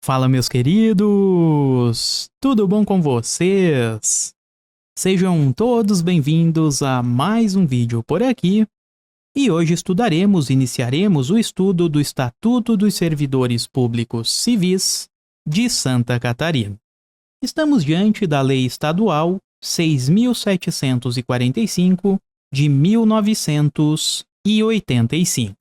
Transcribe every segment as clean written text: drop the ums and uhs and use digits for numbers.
Fala, meus queridos! Tudo bom com vocês? Sejam todos bem-vindos a mais um vídeo por aqui. E hoje iniciaremos o estudo do Estatuto dos Servidores Públicos Civis de Santa Catarina. Estamos diante da Lei Estadual 6.745 de 1985.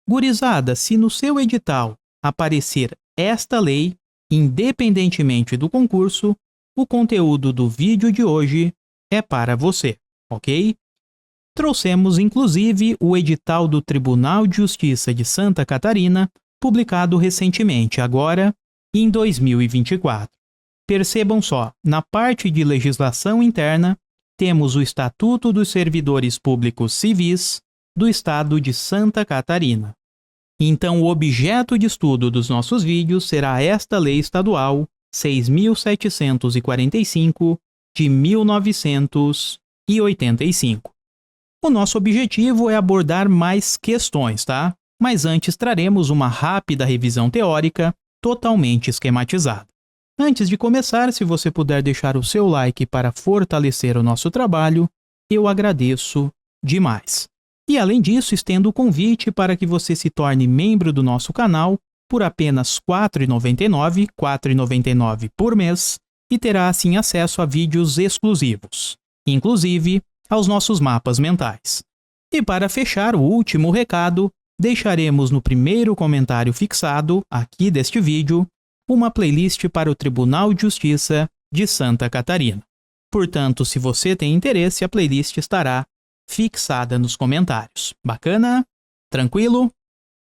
Gurizada, se no seu edital aparecer esta lei, independentemente do concurso, o conteúdo do vídeo de hoje é para você, ok? Trouxemos inclusive o edital do Tribunal de Justiça de Santa Catarina, publicado recentemente, agora em 2024. Percebam só, na parte de legislação interna, temos o Estatuto dos Servidores Públicos Civis do Estado de Santa Catarina. Então, o objeto de estudo dos nossos vídeos será esta Lei Estadual 6.745 de 1985. O nosso objetivo é abordar mais questões, tá? Mas antes traremos uma rápida revisão teórica totalmente esquematizada. Antes de começar, se você puder deixar o seu like para fortalecer o nosso trabalho, eu agradeço demais. E além disso, estendo o convite para que você se torne membro do nosso canal por apenas R$ 4,99 por mês e terá assim acesso a vídeos exclusivos, inclusive aos nossos mapas mentais. E para fechar o último recado, deixaremos no primeiro comentário fixado aqui deste vídeo uma playlist para o Tribunal de Justiça de Santa Catarina. Portanto, se você tem interesse, a playlist estará fixada nos comentários. Bacana? Tranquilo?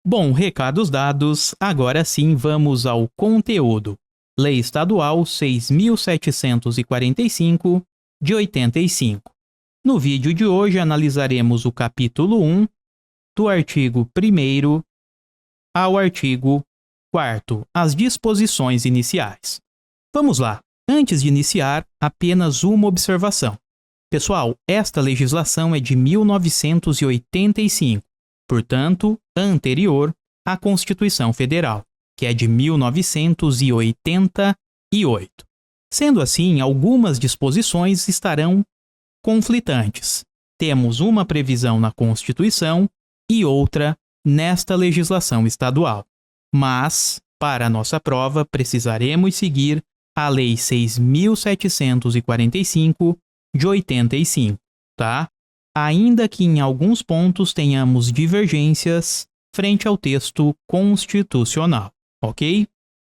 Bom, recados dados, agora sim vamos ao conteúdo. Lei Estadual 6.745 de 85. No vídeo de hoje analisaremos o capítulo 1, do artigo 1º ao artigo 4º, as disposições iniciais. Vamos lá. Antes de iniciar, apenas uma observação. Pessoal, esta legislação é de 1985, portanto, anterior à Constituição Federal, que é de 1988. Sendo assim, algumas disposições estarão conflitantes. Temos uma previsão na Constituição e outra nesta legislação estadual. Mas, para a nossa prova, precisaremos seguir a Lei 6.745 de 85, tá? Ainda que em alguns pontos tenhamos divergências frente ao texto constitucional, ok?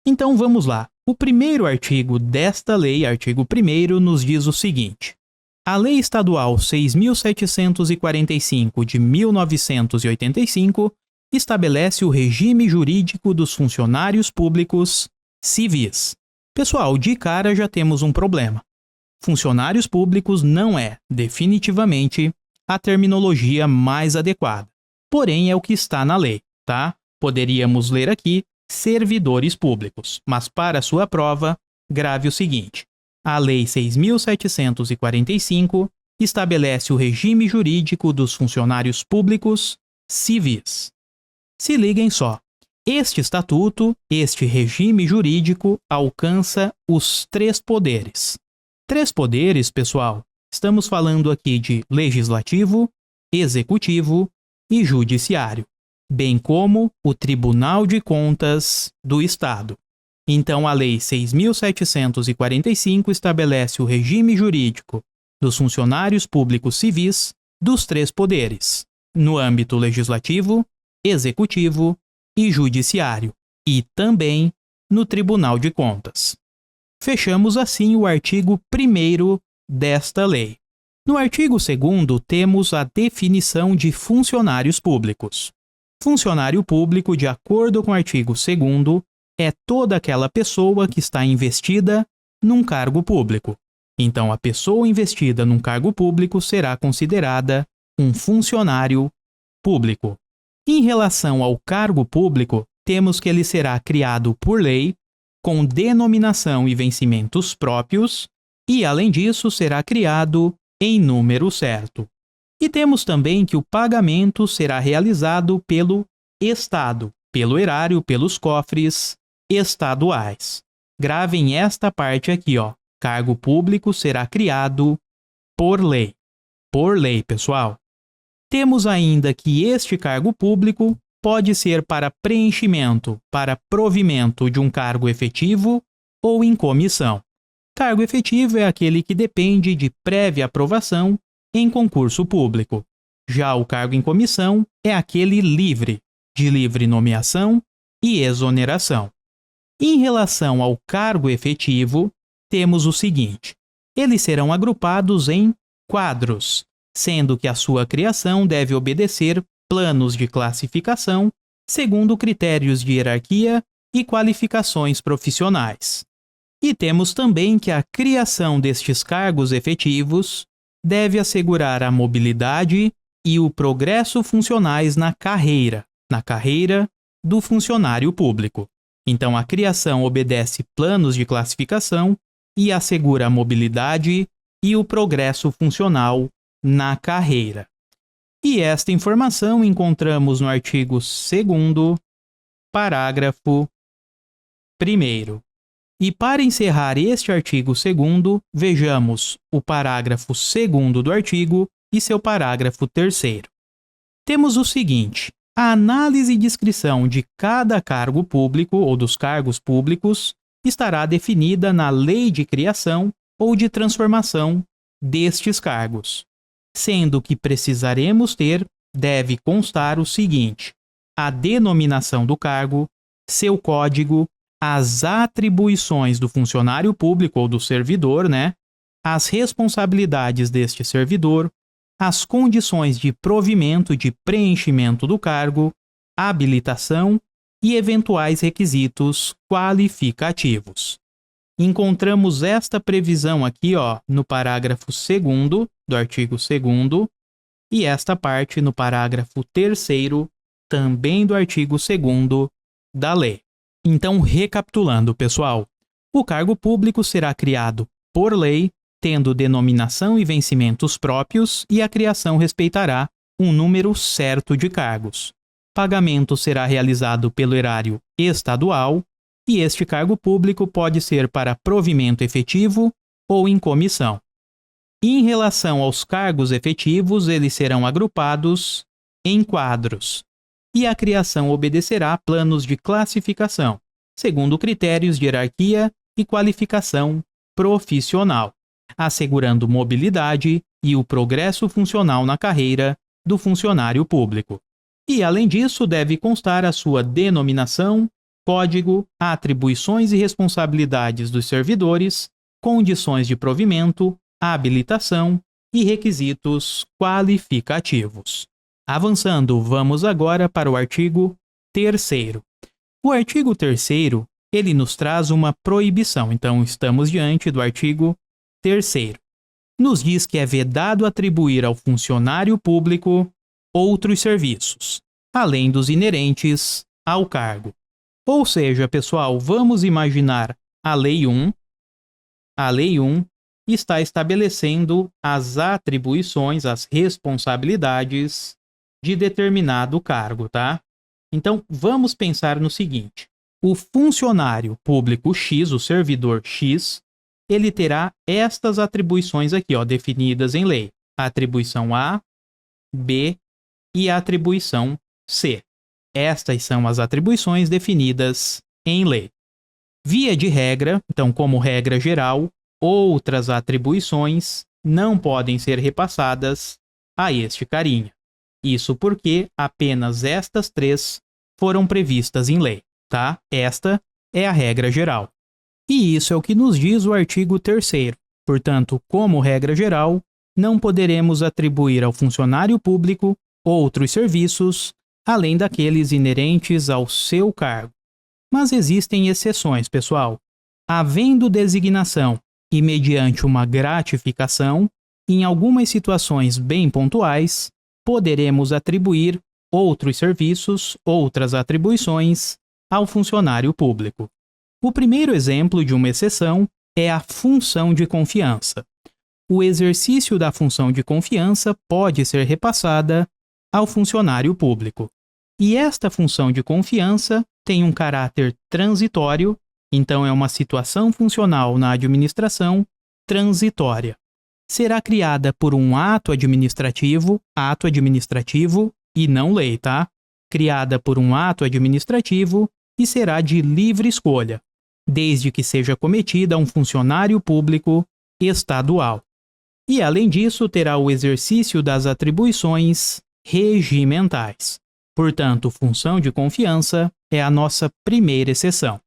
Então vamos lá. O primeiro artigo desta lei, artigo 1º, nos diz o seguinte: a Lei Estadual 6.745 de 1985 estabelece o regime jurídico dos funcionários públicos civis. Pessoal, de cara já temos um problema. Funcionários públicos não é, definitivamente, a terminologia mais adequada. Porém, é o que está na lei, tá? Poderíamos ler aqui servidores públicos, mas para sua prova, grave o seguinte: a Lei 6.745 estabelece o regime jurídico dos funcionários públicos civis. Se liguem só. Este estatuto, este regime jurídico, alcança os 3 poderes. 3 poderes, pessoal, estamos falando aqui de legislativo, executivo e judiciário, bem como o Tribunal de Contas do Estado. Então, a Lei 6.745 estabelece o regime jurídico dos funcionários públicos civis dos 3 poderes, no âmbito legislativo, executivo e judiciário, e também no Tribunal de Contas. Fechamos assim o artigo 1º desta lei. No artigo 2º temos a definição de funcionários públicos. Funcionário público, de acordo com o artigo 2º, é toda aquela pessoa que está investida num cargo público. Então, a pessoa investida num cargo público será considerada um funcionário público. Em relação ao cargo público, temos que ele será criado por lei, com denominação e vencimentos próprios, e, além disso, será criado em número certo. E temos também que o pagamento será realizado pelo Estado, pelo erário, pelos cofres estaduais. Gravem esta parte aqui, ó. Cargo público será criado por lei. Por lei, pessoal. Temos ainda que este cargo público pode ser para preenchimento, para provimento de um cargo efetivo ou em comissão. Cargo efetivo é aquele que depende de prévia aprovação em concurso público. Já o cargo em comissão é aquele livre, de livre nomeação e exoneração. Em relação ao cargo efetivo, temos o seguinte: eles serão agrupados em quadros, sendo que a sua criação deve obedecer planos de classificação segundo critérios de hierarquia e qualificações profissionais. E temos também que a criação destes cargos efetivos deve assegurar a mobilidade e o progresso funcionais na carreira do funcionário público. Então, a criação obedece planos de classificação e assegura a mobilidade e o progresso funcional na carreira. E esta informação encontramos no artigo 2º, parágrafo 1º. E para encerrar este artigo 2º, vejamos o parágrafo 2º do artigo e seu parágrafo 3º. Temos o seguinte: a análise e descrição de cada cargo público ou dos cargos públicos estará definida na lei de criação ou de transformação destes cargos, sendo que precisaremos deve constar o seguinte: a denominação do cargo, seu código, as atribuições do funcionário público ou do servidor, as responsabilidades deste servidor, as condições de provimento e de preenchimento do cargo, habilitação e eventuais requisitos qualificativos. Encontramos esta previsão aqui, no parágrafo 2º do artigo 2º e esta parte no parágrafo 3º também do artigo 2º da lei. Então, recapitulando, pessoal, o cargo público será criado por lei, tendo denominação e vencimentos próprios, e a criação respeitará um número certo de cargos. Pagamento será realizado pelo erário estadual, e este cargo público pode ser para provimento efetivo ou em comissão. Em relação aos cargos efetivos, eles serão agrupados em quadros, e a criação obedecerá a planos de classificação, segundo critérios de hierarquia e qualificação profissional, assegurando mobilidade e o progresso funcional na carreira do funcionário público. E, além disso, deve constar a sua denominação, código, atribuições e responsabilidades dos servidores, condições de provimento, habilitação e requisitos qualificativos. Avançando, vamos agora para o artigo 3º. O artigo 3º, ele nos traz uma proibição. Então, estamos diante do artigo 3º. Nos diz que é vedado atribuir ao funcionário público outros serviços, além dos inerentes ao cargo. Ou seja, pessoal, vamos imaginar a Lei 1. A Lei 1 está estabelecendo as atribuições, as responsabilidades de determinado cargo, tá? Então, vamos pensar no seguinte: o funcionário público X, o servidor X, ele terá estas atribuições aqui, definidas em lei. A atribuição A, B e a atribuição C. Estas são as atribuições definidas em lei. Via de regra, então, como regra geral, outras atribuições não podem ser repassadas a este carinha. Isso porque apenas estas 3 foram previstas em lei, tá? Esta é a regra geral. E isso é o que nos diz o artigo 3º. Portanto, como regra geral, não poderemos atribuir ao funcionário público outros serviços além daqueles inerentes ao seu cargo. Mas existem exceções, pessoal. Havendo designação e mediante uma gratificação, em algumas situações bem pontuais, poderemos atribuir outros serviços, outras atribuições ao funcionário público. O primeiro exemplo de uma exceção é a função de confiança. O exercício da função de confiança pode ser repassada ao funcionário público. E esta função de confiança tem um caráter transitório, então é uma situação funcional na administração transitória. Será criada por um ato administrativo e não lei, tá? Criada por um ato administrativo e será de livre escolha, desde que seja cometida a um funcionário público estadual. E, além disso, terá o exercício das atribuições regimentais. Portanto, função de confiança é a nossa primeira exceção.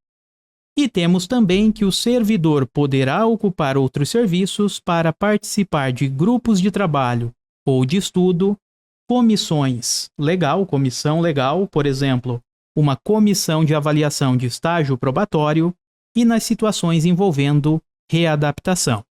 E temos também que o servidor poderá ocupar outros serviços para participar de grupos de trabalho ou de estudo, comissão legal, por exemplo, uma comissão de avaliação de estágio probatório e nas situações envolvendo readaptação.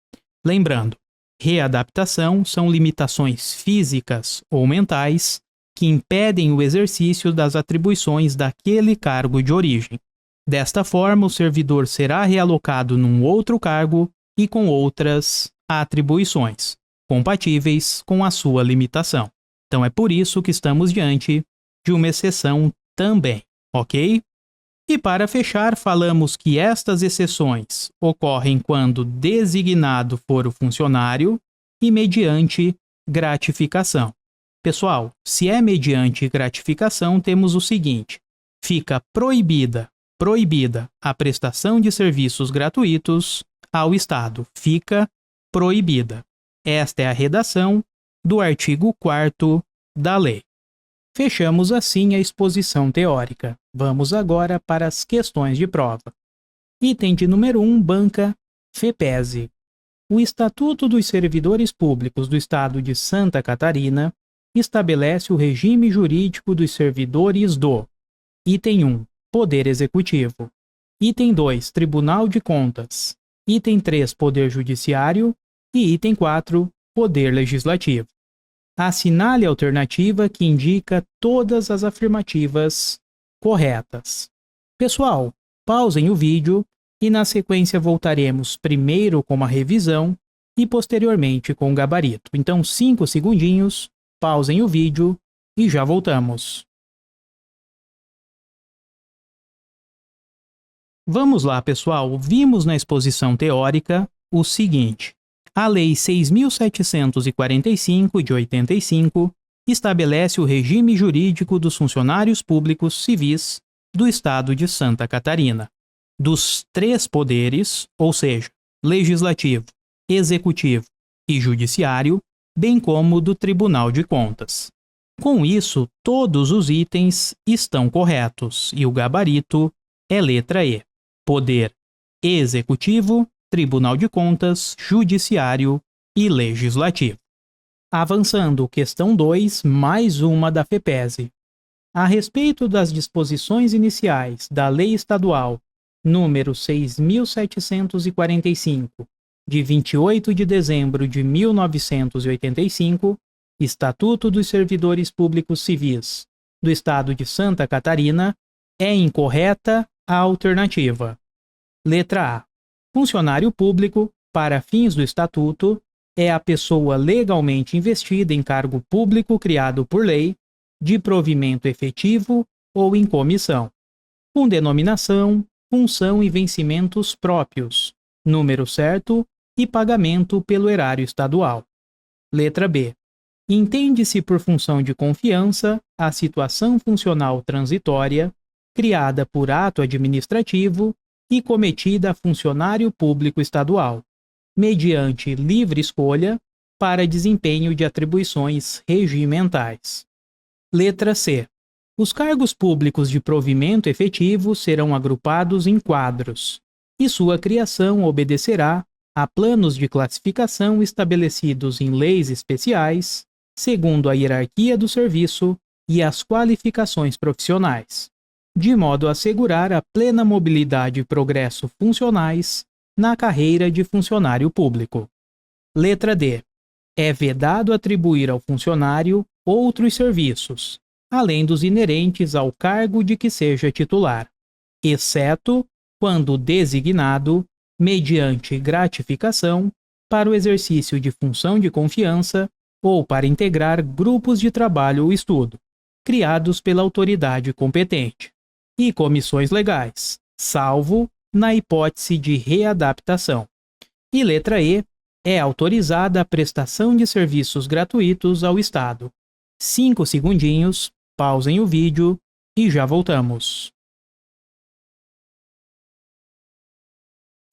Lembrando, readaptação são limitações físicas ou mentais que impedem o exercício das atribuições daquele cargo de origem. Desta forma, o servidor será realocado num outro cargo e com outras atribuições, compatíveis com a sua limitação. Então é por isso que estamos diante de uma exceção também, ok? E para fechar, falamos que estas exceções ocorrem quando designado for o funcionário e mediante gratificação. Pessoal, se é mediante gratificação, temos o seguinte: fica proibida a prestação de serviços gratuitos ao Estado. Fica proibida. Esta é a redação do artigo 4º da lei. Fechamos assim a exposição teórica. Vamos agora para as questões de prova. Item de número 1, banca FEPESE. O Estatuto dos Servidores Públicos do Estado de Santa Catarina estabelece o regime jurídico dos servidores do: item 1, Poder Executivo; item 2, Tribunal de Contas; item 3, Poder Judiciário; e item 4, Poder Legislativo. Assinale a alternativa que indica todas as afirmativas corretas. Pessoal, pausem o vídeo e na sequência voltaremos primeiro com uma revisão e posteriormente com o gabarito. Então 5 segundinhos, pausem o vídeo e já voltamos. Vamos lá, pessoal. Vimos na exposição teórica o seguinte: a Lei 6.745, de 85, estabelece o regime jurídico dos funcionários públicos civis do Estado de Santa Catarina, dos 3 poderes, ou seja, Legislativo, Executivo e Judiciário, bem como do Tribunal de Contas. Com isso, todos os itens estão corretos e o gabarito é letra E: Poder Executivo, Tribunal de Contas, Judiciário e Legislativo. Avançando, questão 2, mais uma da FEPESE. A respeito das disposições iniciais da Lei Estadual número 6.745, de 28 de dezembro de 1985, Estatuto dos Servidores Públicos Civis do Estado de Santa Catarina, é incorreta a alternativa. Letra A. Funcionário público, para fins do Estatuto, é a pessoa legalmente investida em cargo público criado por lei, de provimento efetivo ou em comissão, com denominação, função e vencimentos próprios, número certo e pagamento pelo erário estadual. Letra B. Entende-se por função de confiança a situação funcional transitória criada por ato administrativo e cometida a funcionário público estadual, mediante livre escolha para desempenho de atribuições regimentais. Letra C. Os cargos públicos de provimento efetivo serão agrupados em quadros, e sua criação obedecerá a planos de classificação estabelecidos em leis especiais, segundo a hierarquia do serviço e as qualificações profissionais, de modo a assegurar a plena mobilidade e progresso funcionais na carreira de funcionário público. Letra D. É vedado atribuir ao funcionário outros serviços, além dos inerentes ao cargo de que seja titular, exceto quando designado, mediante gratificação, para o exercício de função de confiança ou para integrar grupos de trabalho ou estudo, criados pela autoridade competente, e comissões legais, salvo na hipótese de readaptação. E letra E, é autorizada a prestação de serviços gratuitos ao Estado. 5 segundinhos, pausem o vídeo e já voltamos.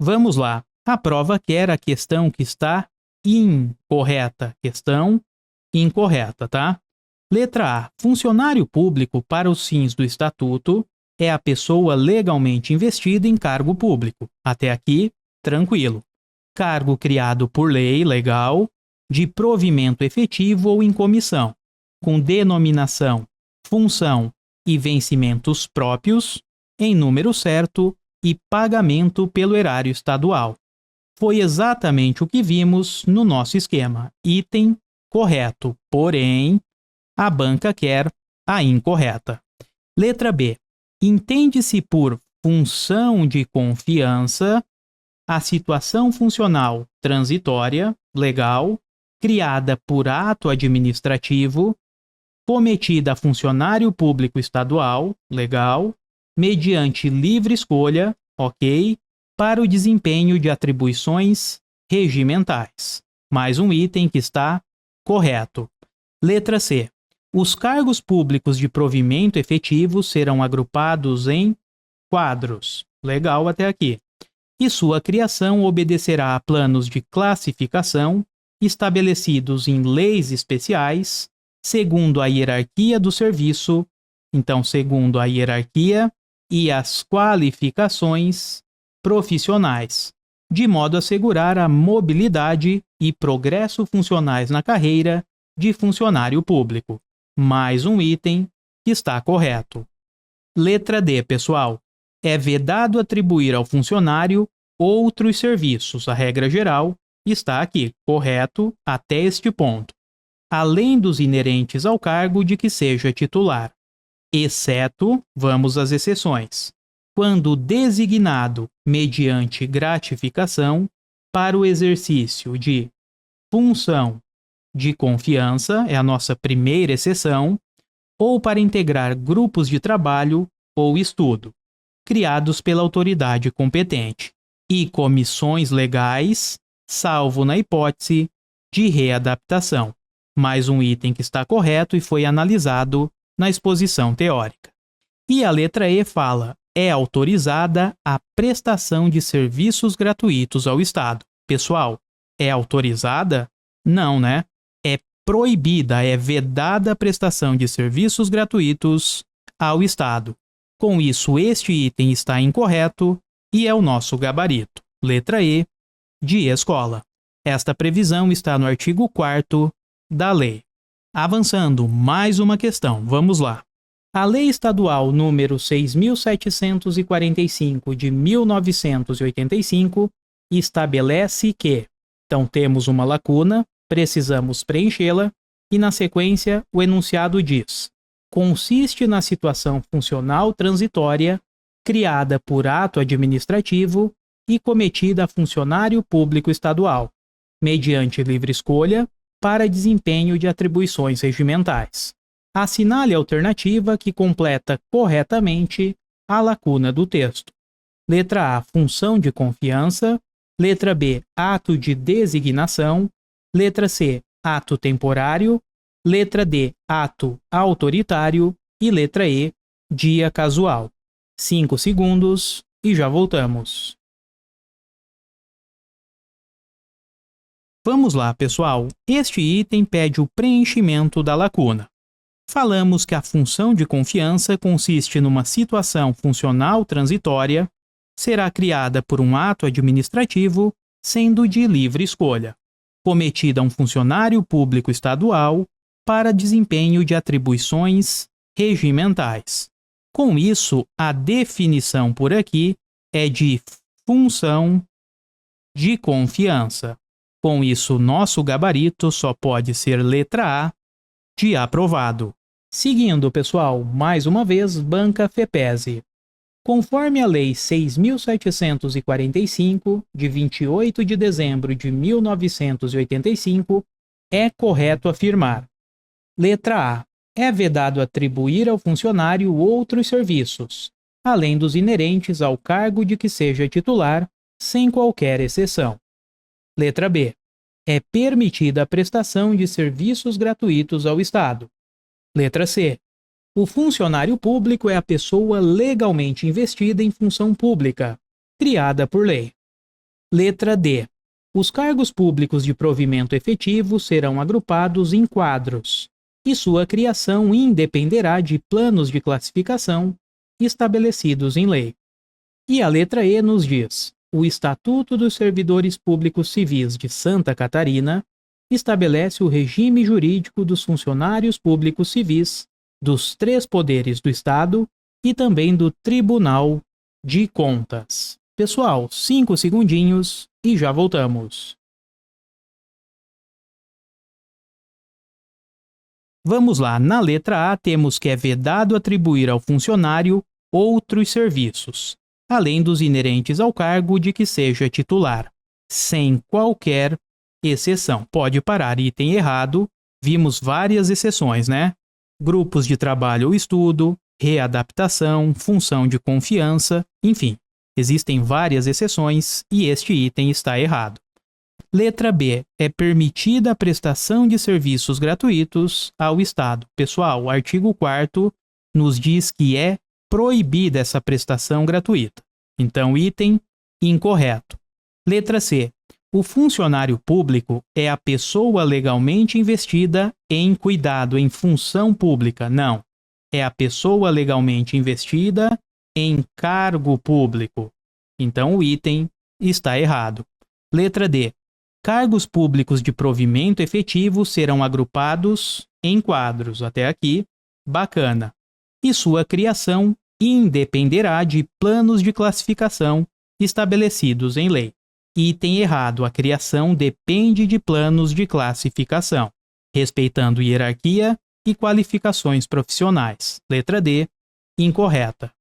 Vamos lá. A prova quer a questão que está incorreta. Questão incorreta, tá? Letra A. Funcionário público para os fins do Estatuto é a pessoa legalmente investida em cargo público. Até aqui, tranquilo. Cargo criado por lei legal, de provimento efetivo ou em comissão, com denominação, função e vencimentos próprios, em número certo e pagamento pelo erário estadual. Foi exatamente o que vimos no nosso esquema. Item correto, porém, a banca quer a incorreta. Letra B. Entende-se por função de confiança a situação funcional transitória, legal, criada por ato administrativo, cometida a funcionário público estadual, legal, mediante livre escolha, ok, para o desempenho de atribuições regimentais. Mais um item que está correto. Letra C. Os cargos públicos de provimento efetivo serão agrupados em quadros. Legal até aqui. E sua criação obedecerá a planos de classificação estabelecidos em leis especiais, segundo a hierarquia do serviço, então, segundo a hierarquia e as qualificações profissionais, de modo a assegurar a mobilidade e progresso funcionais na carreira de funcionário público. Mais um item que está correto. Letra D, pessoal. É vedado atribuir ao funcionário outros serviços. A regra geral está aqui, correto até este ponto, além dos inerentes ao cargo de que seja titular, exceto, vamos às exceções, quando designado mediante gratificação para o exercício de função de confiança, é a nossa primeira exceção, ou para integrar grupos de trabalho ou estudo, criados pela autoridade competente, e comissões legais, salvo na hipótese de readaptação. Mais um item que está correto e foi analisado na exposição teórica. E a letra E fala: é autorizada a prestação de serviços gratuitos ao Estado. Pessoal, é autorizada? Não, né? É proibida, é vedada a prestação de serviços gratuitos ao Estado. Com isso, este item está incorreto e é o nosso gabarito. Letra E, de escola. Esta previsão está no artigo 4º da lei. Avançando, mais uma questão. Vamos lá. A Lei Estadual número 6.745 de 1985 estabelece que, então temos uma lacuna, precisamos preenchê-la, e na sequência o enunciado diz: consiste na situação funcional transitória criada por ato administrativo e cometida a funcionário público estadual, mediante livre escolha, para desempenho de atribuições regimentais. Assinale a alternativa que completa corretamente a lacuna do texto. Letra A, função de confiança. Letra B, ato de designação. Letra C, ato temporário. Letra D, ato autoritário. E letra E, dia casual. 5 segundos e já voltamos. Vamos lá, pessoal. Este item pede o preenchimento da lacuna. Falamos que a função de confiança consiste numa situação funcional transitória, será criada por um ato administrativo, sendo de livre escolha, cometida a um funcionário público estadual para desempenho de atribuições regimentais. Com isso, a definição por aqui é de função de confiança. Com isso, nosso gabarito só pode ser letra A, de aprovado. Seguindo, pessoal, mais uma vez, banca FEPESE. Conforme a Lei 6.745, de 28 de dezembro de 1985, é correto afirmar: letra A. É vedado atribuir ao funcionário outros serviços, além dos inerentes ao cargo de que seja titular, sem qualquer exceção. Letra B. É permitida a prestação de serviços gratuitos ao Estado. Letra C. O funcionário público é a pessoa legalmente investida em função pública, criada por lei. Letra D. Os cargos públicos de provimento efetivo serão agrupados em quadros, e sua criação independerá de planos de classificação estabelecidos em lei. E a letra E nos diz: o Estatuto dos Servidores Públicos Civis de Santa Catarina estabelece o regime jurídico dos funcionários públicos civis, dos três poderes do Estado e também do Tribunal de Contas. Pessoal, 5 segundinhos e já voltamos. Vamos lá, na letra A temos que é vedado atribuir ao funcionário outros serviços, além dos inerentes ao cargo de que seja titular, sem qualquer exceção. Pode parar, item errado, vimos várias exceções, né? Grupos de trabalho ou estudo, readaptação, função de confiança, enfim, existem várias exceções e este item está errado. Letra B. É permitida a prestação de serviços gratuitos ao Estado. Pessoal, o artigo 4º nos diz que é proibida essa prestação gratuita. Então, item incorreto. Letra C. O funcionário público é a pessoa legalmente investida em cuidado em função pública. Não. É a pessoa legalmente investida em cargo público. Então, o item está errado. Letra D. Cargos públicos de provimento efetivo serão agrupados em quadros. Até aqui, bacana. E sua criação independerá de planos de classificação estabelecidos em lei. Item errado. A criação depende de planos de classificação, respeitando hierarquia e qualificações profissionais. Letra D, incorreta.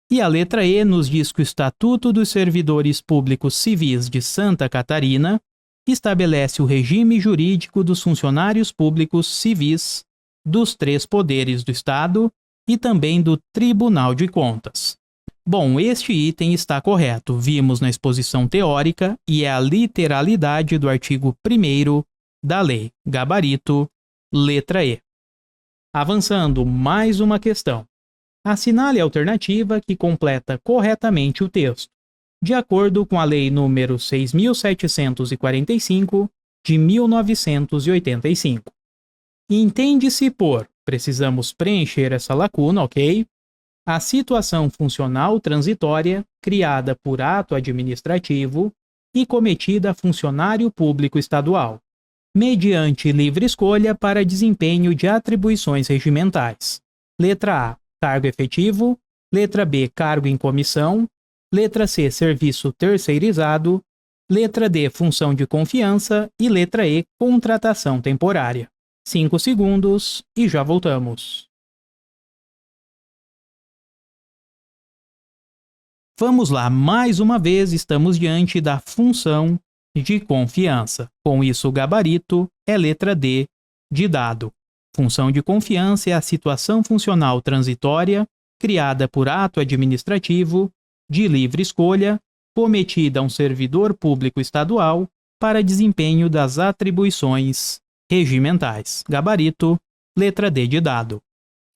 E a letra E nos diz que o Estatuto dos Servidores Públicos Civis de Santa Catarina estabelece o regime jurídico dos funcionários públicos civis, dos três poderes do Estado e também do Tribunal de Contas. Bom, este item está correto, vimos na exposição teórica e é a literalidade do artigo 1º da lei. Gabarito, letra E. Avançando, mais uma questão. Assinale a alternativa que completa corretamente o texto, de acordo com a Lei nº 6.745, de 1985. Entende-se por, precisamos preencher essa lacuna, ok? A situação funcional transitória criada por ato administrativo e cometida a funcionário público estadual, mediante livre escolha para desempenho de atribuições regimentais. Letra A, cargo efetivo. Letra B, cargo em comissão. Letra C, serviço terceirizado. Letra D, função de confiança. E letra E, contratação temporária. 5 segundos e já voltamos. Vamos lá, mais uma vez estamos diante da função de confiança. Com isso, o gabarito é letra D de dado. Função de confiança é a situação funcional transitória criada por ato administrativo de livre escolha cometida a um servidor público estadual para desempenho das atribuições regimentais. Gabarito, letra D de dado.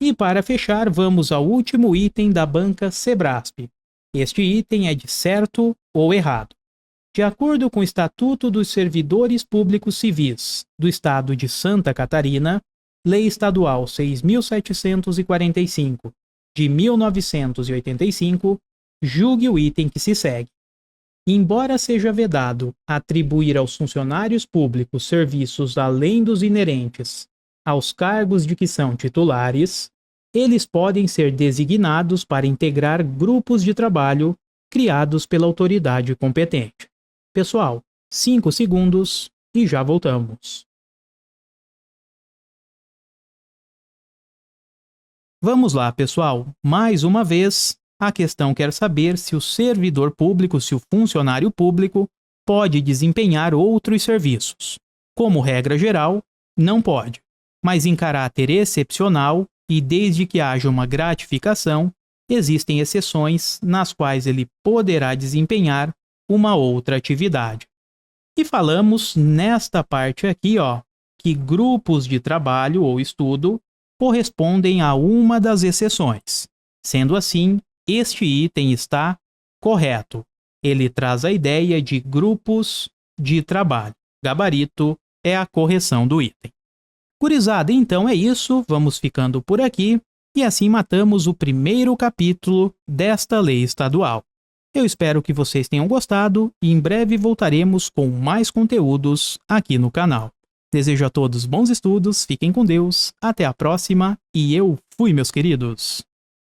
E para fechar, vamos ao último item da banca Sebrasp. Este item é de certo ou errado. De acordo com o Estatuto dos Servidores Públicos Civis do Estado de Santa Catarina, Lei Estadual 6.745, de 1985, julgue o item que se segue. Embora seja vedado atribuir aos funcionários públicos serviços além dos inerentes aos cargos de que são titulares, eles podem ser designados para integrar grupos de trabalho criados pela autoridade competente. Pessoal, 5 segundos e já voltamos. Vamos lá, pessoal. Mais uma vez, a questão quer saber se o servidor público, se o funcionário público, pode desempenhar outros serviços. Como regra geral, não pode, mas em caráter excepcional e desde que haja uma gratificação, existem exceções nas quais ele poderá desempenhar uma outra atividade. E falamos nesta parte aqui, que grupos de trabalho ou estudo correspondem a uma das exceções. Sendo assim, este item está correto. Ele traz a ideia de grupos de trabalho. Gabarito é a correção do item. Gurizada, então é isso, vamos ficando por aqui e assim matamos o primeiro capítulo desta lei estadual. Eu espero que vocês tenham gostado e em breve voltaremos com mais conteúdos aqui no canal. Desejo a todos bons estudos, fiquem com Deus, até a próxima e eu fui, meus queridos!